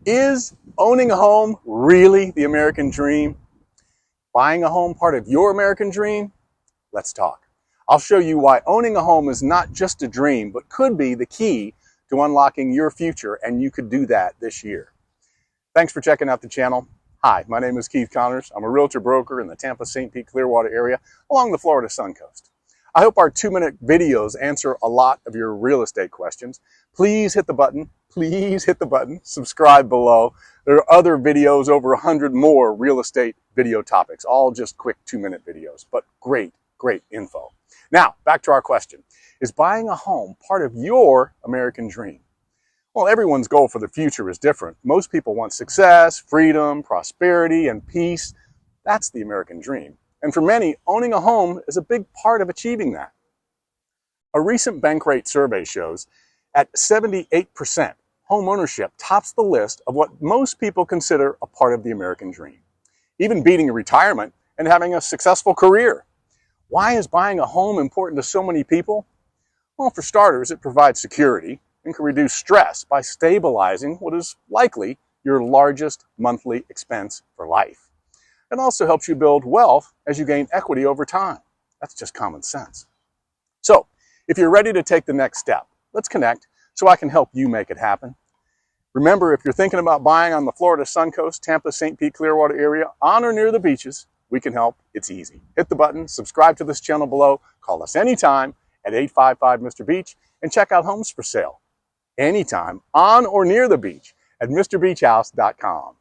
Is owning a home really the American dream? Buying a home part of your American dream? Let's talk. I'll show you why owning a home is not just a dream, but could be the key to unlocking your future, and you could do that this year. Thanks for checking out the channel. Hi, my name is Keith Connors. I'm a realtor broker in the Tampa, St. Pete, Clearwater area along the Florida Suncoast. I hope our 2-minute videos answer a lot of your real estate questions. Please hit the button. Please hit the button. Subscribe below. There are other videos, over 100 more real estate video topics, all just quick 2-minute videos, but great info. Now, back to our question. Is buying a home part of your American dream? Well, everyone's goal for the future is different. Most people want success, freedom, prosperity, and peace. That's the American dream. And for many, owning a home is a big part of achieving that. A recent Bankrate survey shows at 78%, homeownership tops the list of what most people consider a part of the American dream, even beating retirement and having a successful career. Why is buying a home important to so many people? Well, for starters, it provides security and can reduce stress by stabilizing what is likely your largest monthly expense for life. It also helps you build wealth as you gain equity over time. That's just common sense. So, if you're ready to take the next step, let's connect so I can help you make it happen. Remember, if you're thinking about buying on the Florida Suncoast, Tampa, St. Pete, Clearwater area, on or near the beaches, we can help. It's easy. Hit the button, subscribe to this channel below, call us anytime at 855-MR-BEACH, and check out homes for sale anytime on or near the beach at MrBeachHouse.com.